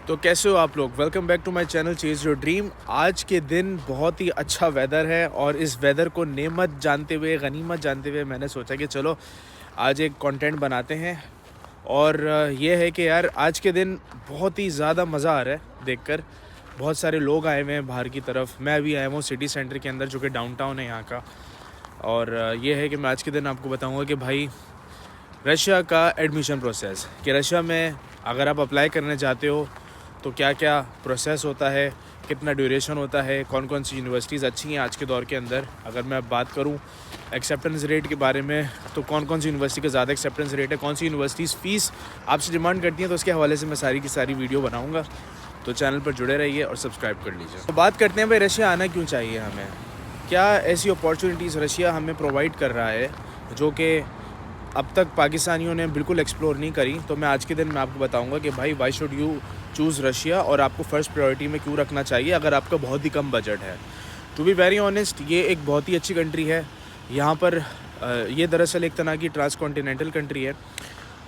तो कैसे हो आप लोग। Welcome back to my channel chase your dream. आज के दिन बहुत ही अच्छा वेदर है और इस वेदर को नेमत जानते हुए, गनीमत जानते हुए मैंने सोचा कि चलो आज एक कंटेंट बनाते हैं। और ये है कि यार आज के दिन बहुत ही ज़्यादा मज़ा आ रहा है देखकर। बहुत सारे लोग आए हुए हैं बाहर की तरफ। मैं अभी आया हूँ सिटी सेंटर के अंदर जो कि डाउनटाउन है यहाँ का। और ये है कि मैं आज के दिन आपको बताऊँगा कि भाई रशिया का एडमिशन प्रोसेस, कि रशिया में अगर आप अप्लाई करने जाते हो तो क्या क्या प्रोसेस होता है, कितना ड्यूरेशन होता है, कौन कौन सी यूनिवर्सिटीज़ अच्छी हैं आज के दौर के अंदर। अगर मैं बात करूं एक्सेप्टेंस रेट के बारे में तो कौन कौन सी यूनिवर्सिटी का ज़्यादा एक्सेप्टेंस रेट है, कौन सी यूनिवर्सिटीज़ फ़ीस आपसे डिमांड करती हैं, तो उसके हवाले से मैं सारी की सारी वीडियो बनाऊँगा। तो चैनल पर जुड़े रहिए और सब्सक्राइब कर लीजिए। तो बात करते हैं भाई रशिया आना क्यों चाहिए हमें, क्या ऐसी अपॉर्चुनिटीज़ रशिया हमें प्रोवाइड कर रहा है जो कि अब तक पाकिस्तानियों ने बिल्कुल एक्सप्लोर नहीं करी। तो मैं आज के दिन मैं आपको बताऊंगा कि भाई why should you choose Russia और आपको फ़र्स्ट प्रायोरिटी में क्यों रखना चाहिए अगर आपका बहुत ही कम बजट है। टू बी वेरी ऑनेस्ट, ये एक बहुत ही अच्छी कंट्री है। यहाँ पर ये दरअसल एक तरह की ट्रांसकॉन्टिनेंटल कंट्री है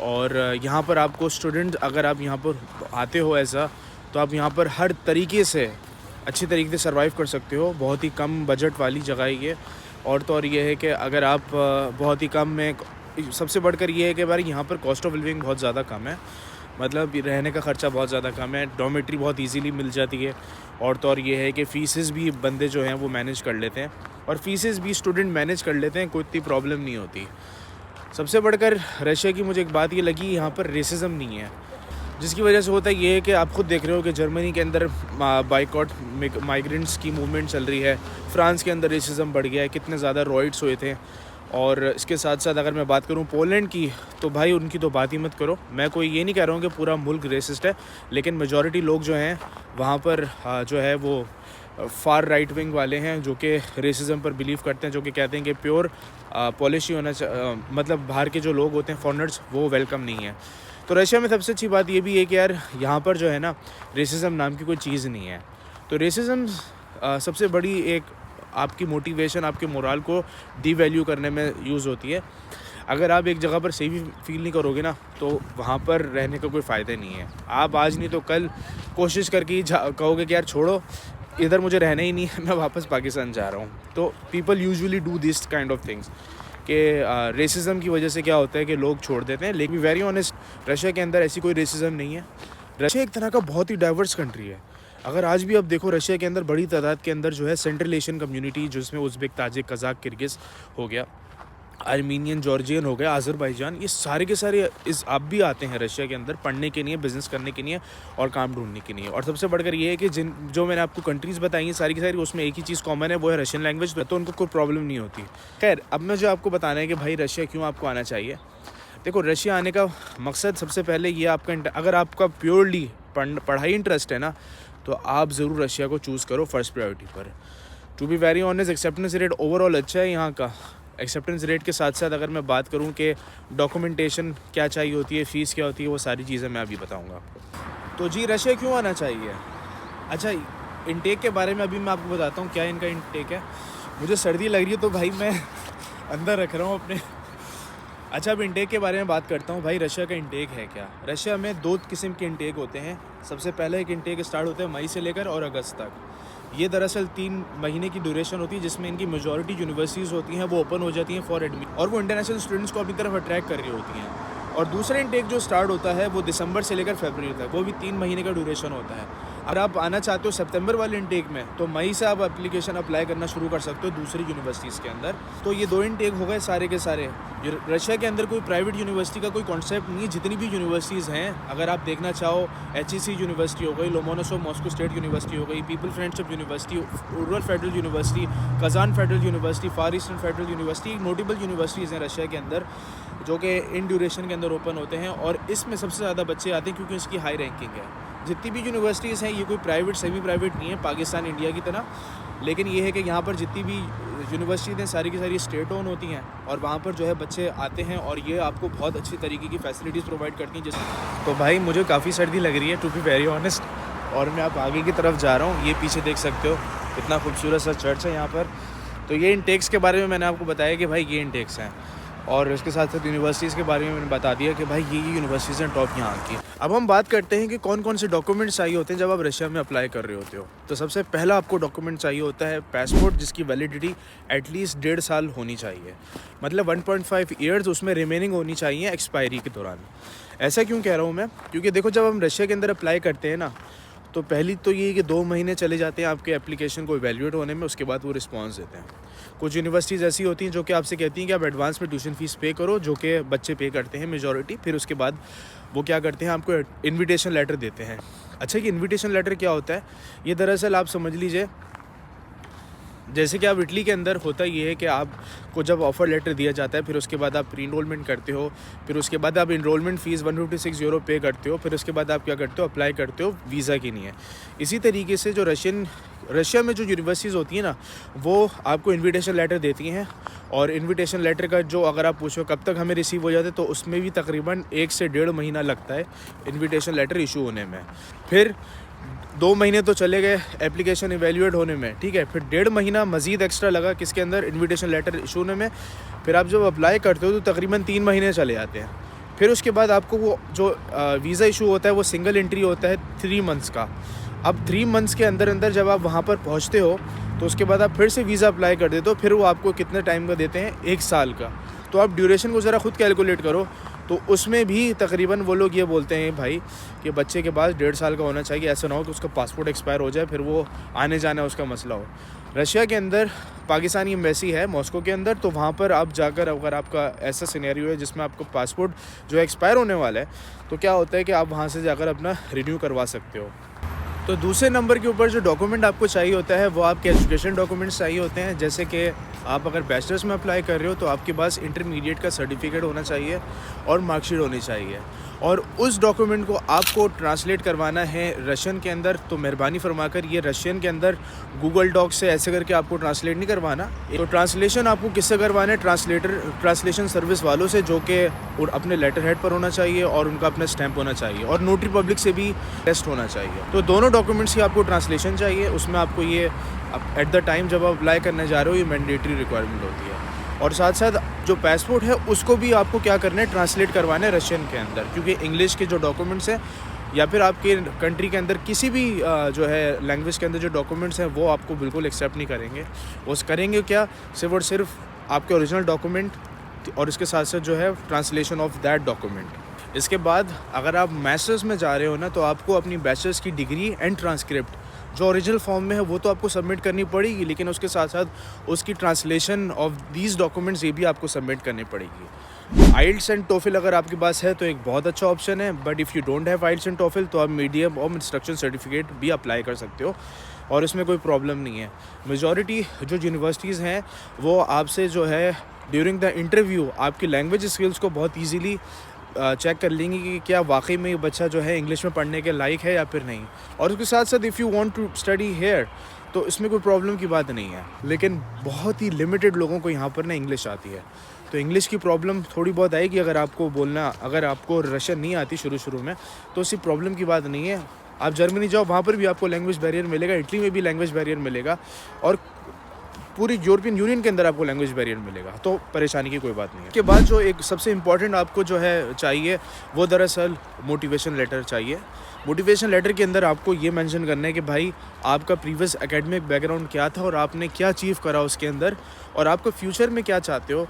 और यहाँ पर आपको स्टूडेंट अगर आप यहाँ पर आते हो ऐसा, तो आप यहाँ पर हर तरीके से अच्छी तरीके से सर्वाइव कर सकते हो। बहुत ही कम बजट वाली जगह है ये। और तो और ये है कि अगर आप बहुत ही कम में, सबसे बढ़कर ये है कि भाई यहाँ पर कॉस्ट ऑफ लिविंग बहुत ज़्यादा कम है, मतलब रहने का ख़र्चा बहुत ज़्यादा कम है, डॉर्मेट्री बहुत इजीली मिल जाती है। और तो और ये है कि फ़ीसेस भी बंदे जो हैं वो मैनेज कर लेते हैं और फ़ीसेस भी स्टूडेंट मैनेज कर लेते हैं, कोई इतनी प्रॉब्लम नहीं होती। सबसे बढ़कर रशिया की मुझे एक बात ये लगी, यहाँ पर रेसिज्म नहीं है, जिसकी वजह से होता है ये है कि आप खुद देख रहे हो कि जर्मनी के अंदर बाइकआउट माइग्रेंट्स की मूवमेंट चल रही है, फ्रांस के अंदर रेसिज्म बढ़ गया है, कितने ज़्यादा रॉइट्स हुए थे। और इसके साथ साथ अगर मैं बात करूं पोलैंड की, तो भाई उनकी तो बात ही मत करो। मैं कोई ये नहीं कह रहा हूं कि पूरा मुल्क रेसिस्ट है, लेकिन मेजॉरिटी लोग जो हैं वहाँ पर जो है वो फार राइट विंग वाले हैं जो कि रेसिज्म पर बिलीव करते हैं, जो कि कहते हैं कि प्योर पॉलिसी होना मतलब बाहर के जो लोग होते हैं फॉरेनर्स वो वेलकम नहीं है। तो रशिया में सबसे अच्छी बात ये भी है कि यार यहाँ पर जो है ना रेसिज्म नाम की कोई चीज़ नहीं है। तो रेसिज्म सबसे बड़ी एक आपकी मोटिवेशन, आपके मोरल को डीवैल्यू करने में यूज़ होती है। अगर आप एक जगह पर सही भी फील नहीं करोगे ना, तो वहाँ पर रहने का कोई फ़ायदा नहीं है। आप आज नहीं तो कल कोशिश करके ही कहोगे कि यार छोड़ो, इधर मुझे रहना ही नहीं है, मैं वापस पाकिस्तान जा रहा हूँ। तो people usually do this kind of things कि रेसिज्म की वजह से क्या होता है कि लोग छोड़ देते हैं। लेकिन वेरी ऑनेस्ट, रशिया के अंदर ऐसी कोई रेसिज्म नहीं है। रशिया एक तरह का बहुत ही डाइवर्स कंट्री है। अगर आज भी आप देखो रशिया के अंदर बड़ी तादाद के अंदर जो है सेंट्रल एशियन कम्युनिटी, जिसमें उज़्बेक, ताजिक, कज़ाक, किर्गिज़ हो गया, आर्मीनियन, जॉर्जियन हो गया, अज़रबैजान, ये सारे के सारे इस आप भी आते हैं रशिया के अंदर पढ़ने के लिए, बिज़नेस करने के लिए और काम ढूंढने के लिए। और सबसे बढ़कर ये है कि जो मैंने आपको कंट्रीज़ बताई हैं सारी की सारी, उसमें एक ही चीज़ कॉमन है, वो है रशियन लैंग्वेज, तो उनको कोई प्रॉब्लम नहीं होती। खैर, अब मैं जो आपको बताना है कि भाई रशिया क्यों आपको आना चाहिए। देखो, रशिया आने का मकसद सबसे पहले ये आपका, अगर आपका प्योरली पढ़ाई इंटरेस्ट है ना, तो आप ज़रूर रशिया को चूज़ करो फर्स्ट प्रायोरिटी पर। To be very honest, acceptance rate overall अच्छा है यहाँ का। एक्सेप्टेंस रेट के साथ साथ अगर मैं बात करूँ कि डॉक्यूमेंटेशन क्या चाहिए होती है, फ़ीस क्या होती है, वो सारी चीज़ें मैं अभी बताऊँगा आपको। तो जी, रशिया क्यों आना चाहिए। अच्छा, इनटेक के बारे में अभी मैं आपको बताता हूँ क्या इनका इनटेक है। मुझे सर्दी लग रही है तो भाई मैं अंदर रख रहा हूँ अपने। अच्छा, अब इंटेक के बारे में बात करता हूँ। भाई रशिया का इंटेक है क्या। रशिया में 2 किस्म के इंटेक होते हैं। सबसे पहले एक इंटेक स्टार्ट होता है मई से लेकर और अगस्त तक। ये दरअसल 3 महीने की ड्यूरेशन होती है, जिसमें इनकी मेजॉरिटी यूनिवर्सिटीज़ होती हैं वो ओपन हो जाती हैं फॉर एडमिशन, और वो इंटरनेशनल स्टूडेंट्स को अपनी तरफ अट्रैक्ट कर रही होती हैं। और दूसरा इंटेक जो स्टार्ट होता है वो दिसंबर से लेकर फरवरी तक, वो भी 3 महीने का ड्यूरेशन होता है। अगर आप आना चाहते हो सितंबर वाले इंटेक में, तो मई से आप एप्लीकेशन अप्लाई करना शुरू कर सकते हो दूसरी यूनिवर्सिटीज़ के अंदर। तो ये 2 इंटेक हो गए सारे के सारे। रशिया के अंदर कोई प्राइवेट यूनिवर्सिटी का कोई कॉन्सेप्ट नहीं है। जितनी भी यूनिवर्सिटीज़ हैं, अगर आप देखना चाहो, HEC यूनिवर्सिटी हो गई, लोमोनोसोव मॉस्को स्टेट यूनिवर्सिटी हो गई, people friendship university, Ural federal university, Kazan federal university, far eastern federal university, notable universities हैं रशिया के अंदर जो कि इन ड्यूरेशन के अंदर ओपन होते हैं। और इसमें सबसे ज़्यादा बच्चे आते हैं क्योंकि इसकी हाई रैंकिंग है। जितनी भी यूनिवर्सिटीज़ हैं ये कोई प्राइवेट सेमी प्राइवेट नहीं है पाकिस्तान इंडिया की तरह, लेकिन ये है कि यहाँ पर जितनी भी यूनिवर्सिटीज़ हैं सारी की सारी स्टेट ओन होती हैं और वहाँ पर जो है बच्चे आते हैं और ये आपको बहुत अच्छी तरीके की फैसिलिटीज़ प्रोवाइड करती हैं। जैसे तो भाई मुझे काफ़ी सर्दी लग रही है टू बी वेरी ऑनेस्ट, और मैं आप आगे की तरफ जा रहा हूँ। ये पीछे देख सकते हो कितना खूबसूरत सा चर्च है यहाँ पर। तो ये इंटेक्स के बारे में मैंने आपको बताया कि भाई ये इंटेक्स हैं। और इसके साथ साथ यूनिवर्सिटीज़ के बारे में मैंने बता दिया कि भाई ये यूनिवर्सिटीज़ हैं टॉप यहाँ की। अब हम बात करते हैं कि कौन कौन से डॉक्यूमेंट्स चाहिए होते हैं जब आप रशिया में अप्लाई कर रहे होते हो। तो सबसे पहला आपको डॉक्यूमेंट चाहिए होता है पासपोर्ट, जिसकी वैलिडिटी एटलीस्ट 1.5 साल होनी चाहिए, मतलब 1.5 ईयर्स उसमें रिमेनिंग होनी चाहिए एक्सपायरी के दौरान। ऐसा क्यों कह रहा हूँ मैं, क्योंकि देखो जब हम रशिया के अंदर अप्लाई करते हैं ना, तो पहली तो ये कि 2 महीने चले जाते हैं आपके एप्लीकेशन को इवैल्यूएट होने में, उसके बाद वो रिस्पांस देते हैं। कुछ यूनिवर्सिटीज़ ऐसी होती हैं जो कि आपसे कहती हैं कि आप एडवांस में ट्यूशन फ़ीस पे करो, जो कि बच्चे पे करते हैं मेजॉरिटी। फिर उसके बाद वो क्या करते हैं, आपको इन्विटेशन लेटर देते हैं। अच्छा, कि इन्विटेशन लेटर क्या होता है, ये दरअसल आप समझ लीजिए जैसे कि आप इटली के अंदर होता ये है कि आपको जब ऑफ़र लेटर दिया जाता है, फिर उसके बाद आप प्री इनरोलमेंट करते हो, फिर उसके बाद आप इनरोलमेंट फ़ीस 156 यूरो पे करते हो, फिर उसके बाद आप क्या करते हो, अप्लाई करते हो वीज़ा के लिए। इसी तरीके से जो रशिया में जो यूनिवर्सिटीज़ होती हैं ना, वो आपको इन्विटेशन लेटर देती हैं। और इन्विटेशन लेटर का जो अगर आप पूछो कब तक हमें रिसीव हो जाता है, तो उसमें भी तकरीबन 1 से 1.5 महीना लगता है इन्विटेशन लेटर इशू होने में। फिर 2 महीने तो चले गए एप्लीकेशन इवैल्यूएट होने में, ठीक है। फिर 1.5 महीना मज़ीद एक्स्ट्रा लगा किसके अंदर, इन्विटेशन लेटर इशू होने में। फिर आप जब अप्लाई करते हो तो तकरीबन 3 महीने चले जाते हैं। फिर उसके बाद आपको वो जो वीज़ा इशू होता है वो सिंगल एंट्री होता है 3 मंथ्स का। अब 3 मंथ्स के अंदर अंदर जब आप वहाँ पर पहुँचते हो तो उसके बाद आप फिर से वीज़ा अप्लाई कर देते हो, फिर वो आपको कितने टाइम का देते हैं, 1 साल का। तो आप ड्यूरेशन को ज़रा खुद कैलकुलेट करो, तो उसमें भी तकरीबन वो लोग ये बोलते हैं भाई कि बच्चे के पास 1.5 साल का होना चाहिए, ऐसा ना हो कि उसका पासपोर्ट एक्सपायर हो जाए, फिर वो आने जाना उसका मसला हो। रशिया के अंदर पाकिस्तानी एम्बेसी है मॉस्को के अंदर, तो वहाँ पर आप जाकर अगर आपका ऐसा सिनेरियो है जिसमें आपको पासपोर्ट जो है एक्सपायर होने वाला है, तो क्या होता है कि आप वहाँ से जाकर अपना रिन्यू करवा सकते हो। तो दूसरे नंबर के ऊपर जो डॉक्यूमेंट आपको चाहिए होता है वो आपके एजुकेशन डॉक्यूमेंट्स चाहिए होते हैं। जैसे कि आप अगर बैचलर्स में अप्लाई कर रहे हो तो आपके पास इंटरमीडिएट का सर्टिफिकेट होना चाहिए और मार्कशीट होनी चाहिए, और उस डॉक्यूमेंट को आपको ट्रांसलेट करवाना है रशियन के अंदर। तो मेहरबानी फरमाकर ये रशियन के अंदर गूगल डॉक से ऐसे करके आपको ट्रांसलेट नहीं करवाना। तो ट्रांसलेशन आपको किससे करवाना है, ट्रांसलेशन सर्विस वालों से, जो कि अपने लेटर हेड पर होना चाहिए और उनका अपना स्टैंप होना चाहिए, और नोटरी पब्लिक से भी टेस्ट होना चाहिए। तो दोनों डॉक्यूमेंट्स की आपको ट्रांसलेशन चाहिए। उसमें आपको ये एट द टाइम जब आप अप्लाई करने जा रहे हो ये मैंडेटरी रिक्वायरमेंट होती है। और साथ साथ जो पासपोर्ट है उसको भी आपको क्या करना है, ट्रांसलेट करवाना है रशियन के अंदर, क्योंकि इंग्लिश के जो डॉक्यूमेंट्स हैं या फिर आपके कंट्री के अंदर किसी भी जो है लैंग्वेज के अंदर जो डॉक्यूमेंट्स हैं वो आपको बिल्कुल एक्सेप्ट नहीं करेंगे। वो करेंगे क्या, सिर्फ और सिर्फ आपके ओरिजिनल डॉक्यूमेंट और इसके साथ साथ जो है ट्रांसलेशन ऑफ दैट डॉक्यूमेंट। इसके बाद अगर आप मास्टर्स में जा रहे हो ना, तो आपको अपनी बैचलर्स की डिग्री एंड ट्रांसक्रिप्ट जो ओरिजिनल फॉर्म में है वो तो आपको सबमिट करनी पड़ेगी, लेकिन उसके साथ साथ उसकी ट्रांसलेशन ऑफ दीज डॉक्यूमेंट्स ये भी आपको सबमिट करनी पड़ेगी। आइल्स एंड टोफिल अगर आपके पास है तो एक बहुत अच्छा ऑप्शन है, but if you don't have IELTS and TOEFL तो आप मीडियम और इंस्ट्रक्शन सर्टिफिकेट भी अप्लाई कर सकते हो, और इसमें कोई प्रॉब्लम नहीं है। मेजॉरिटी जो यूनिवर्सिटीज़ हैं वो आपसे जो है ड्यूरिंग द इंटरव्यू आपकी लैंग्वेज स्किल्स को बहुत ईजीली चेक कर लेंगे कि क्या वाकई में ये बच्चा जो है इंग्लिश में पढ़ने के लायक है या फिर नहीं। और उसके साथ साथ if you want to study here तो इसमें कोई प्रॉब्लम की बात नहीं है, लेकिन बहुत ही लिमिटेड लोगों को यहाँ पर ना इंग्लिश आती है। तो इंग्लिश की प्रॉब्लम थोड़ी बहुत आएगी अगर आपको बोलना, अगर आपको रशियन नहीं आती शुरू में, तो उसकी प्रॉब्लम की बात नहीं है। आप जर्मनी जाओ, वहाँ पर भी आपको लैंग्वेज बैरियर मिलेगा, इटली में भी लैंग्वेज बैरियर मिलेगा, और पूरी यूरोपियन यूनियन के अंदर आपको लैंग्वेज बैरियर मिलेगा, तो परेशानी की कोई बात नहीं है। उसके बाद जो एक सबसे इम्पॉर्टेंट आपको जो है चाहिए वो दरअसल मोटिवेशन लेटर चाहिए। मोटिवेशन लेटर के अंदर आपको ये मेंशन करना है कि भाई आपका प्रीवियस एकेडमिक बैकग्राउंड क्या था और आपने क्या अचीव करा उसके अंदर, और आपको फ्यूचर में क्या चाहते हो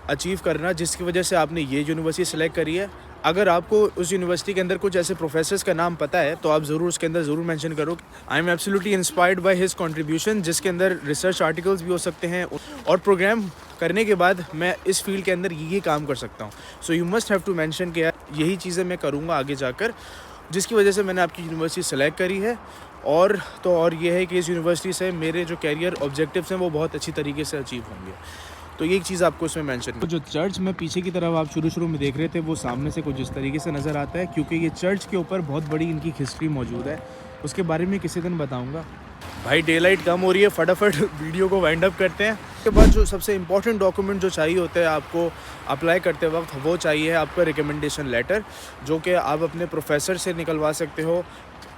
अचीव करना, जिसकी वजह से आपने ये यूनिवर्सिटी सेलेक्ट करी है। अगर आपको उस यूनिवर्सिटी के अंदर कुछ ऐसे प्रोफेसर्स का नाम पता है तो आप ज़रूर उसके अंदर ज़रूर मेंशन करो, I am absolutely inspired by his contribution, जिसके अंदर रिसर्च आर्टिकल्स भी हो सकते हैं, और प्रोग्राम करने के बाद मैं इस फील्ड के अंदर ये काम कर सकता हूँ। So you must have to mention कि यार यही चीज़ें मैं करूँगा आगे जाकर, जिसकी वजह से मैंने आपकी यूनिवर्सिटी सेलेक्ट करी है। और ये है कि इस यूनिवर्सिटी से मेरे जो कैरियर ऑब्जेक्टिव्स हैं वो बहुत अच्छी तरीके से अचीव होंगे। तो ये एक चीज़ आपको इसमें मेंशन। तो जो चर्च में पीछे की तरफ आप शुरू में देख रहे थे वो सामने से कुछ इस तरीके से नज़र आता है, क्योंकि ये चर्च के ऊपर बहुत बड़ी इनकी हिस्ट्री मौजूद है, उसके बारे में किसी दिन बताऊंगा। भाई डे लाइट कम हो रही है, फटाफट वीडियो को वाइंड अप करते हैं। उसके बाद जो सबसे इंपॉर्टेंट डॉक्यूमेंट जो चाहिए होता है आपको अप्लाई करते वक्त, वो चाहिए आपका रिकमेंडेशन लेटर, जो कि आप अपने प्रोफेसर से निकलवा सकते हो,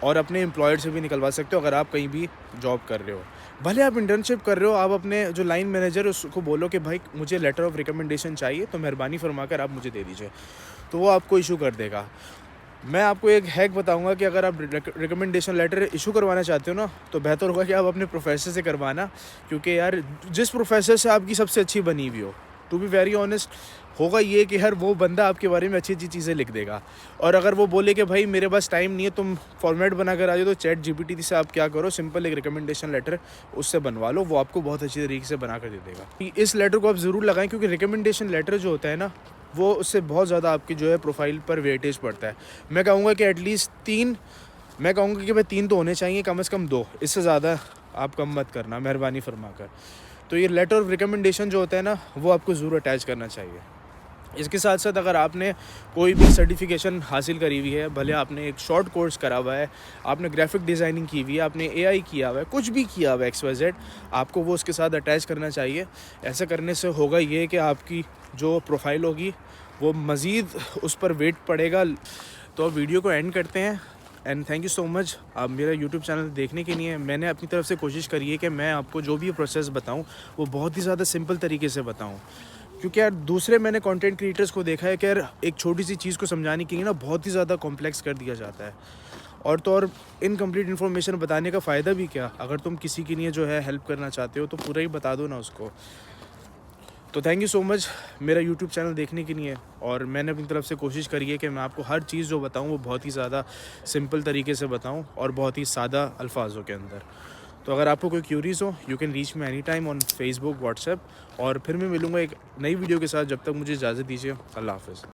और अपने एम्प्लॉयर से भी निकलवा सकते हो अगर आप कहीं भी जॉब कर रहे हो। भले आप इंटर्नशिप कर रहे हो, आप अपने जो लाइन मैनेजर है उसको बोलो कि भाई मुझे लेटर ऑफ रिकमेंडेशन चाहिए, तो मेहरबानी फरमाकर आप मुझे दे दीजिए, तो वो आपको इशू कर देगा। मैं आपको एक हैक बताऊंगा कि अगर आप रिकमेंडेशन लेटर इशू करवाना चाहते हो ना, तो बेहतर होगा कि आप अपने प्रोफेसर से करवाना, क्योंकि यार जिस प्रोफेसर से आपकी सबसे अच्छी बनी हुई हो, टू बी वेरी ऑनेस्ट, होगा ये कि हर वो बंदा आपके बारे में अच्छी अच्छी चीज़ें लिख देगा। और अगर वो बोले कि भाई मेरे पास टाइम नहीं है, तुम फॉर्मेट बना कर आ जाओ, तो चैट जीपीटी से आप क्या करो, सिंपल एक रिकमेंडेशन लेटर उससे बनवा लो, वो आपको बहुत अच्छी तरीके से बना कर दे देगा। इस लेटर को आप ज़रूर लगाएं, क्योंकि रिकमेंडेशन लेटर जो होता है ना, वो उससे बहुत ज़्यादा आपकी जो है प्रोफाइल पर वेटेज पड़ता है। मैं कहूँगा कि एटलीस्ट 3, मैं कहूँगा कि भाई 3 तो होने चाहिए, कम से कम 2, इससे ज़्यादा आप कम मत करना मेहरबानी फरमा कर। तो ये लेटर ऑफ रिकमेंडेशन जो होता है ना, वो आपको ज़रूर अटैच करना चाहिए। इसके साथ साथ अगर आपने कोई भी सर्टिफिकेशन हासिल करी हुई है, भले आपने एक शॉर्ट कोर्स करा हुआ है, आपने ग्राफिक डिज़ाइनिंग की हुई है, आपने एआई किया हुआ है, कुछ भी किया हुआ है XYZ, आपको वो उसके साथ अटैच करना चाहिए। ऐसा करने से होगा ये कि आपकी जो प्रोफाइल होगी वो मज़ीद उस पर वेट पड़ेगा। तो अब वीडियो को एंड करते हैं, and thank you so much आप मेरा यूट्यूब चैनल देखने के लिए। मैंने अपनी तरफ से कोशिश करी है कि मैं आपको जो भी प्रोसेस बताऊं वो बहुत ही ज़्यादा सिंपल तरीके से बताऊं, क्योंकि यार दूसरे मैंने कंटेंट क्रिएटर्स को देखा है कि यार एक छोटी सी चीज़ को समझाने के लिए ना बहुत ही ज़्यादा कॉम्प्लेक्स कर दिया जाता है। और तो और इनकम्प्लीट इन्फॉर्मेशन बताने का फ़ायदा भी क्या, अगर तुम किसी के लिए जो है हेल्प करना चाहते हो तो पूरा ही बता दो ना उसको। तो थैंक यू सो मच मेरा यूट्यूब चैनल देखने के लिए, और मैंने अपनी तरफ से कोशिश करी है कि मैं आपको हर चीज़ जो बताऊं वो बहुत ही ज़्यादा सिंपल तरीके से बताऊं और बहुत ही सादा अल्फाजों के अंदर। तो अगर आपको कोई क्यूरीज हो, you can reach me any time on Facebook, WhatsApp, और फिर मैं मिलूँगा एक नई वीडियो के साथ। जब तक मुझे इजाज़त दीजिए, अल्लाह हाफ़िज़।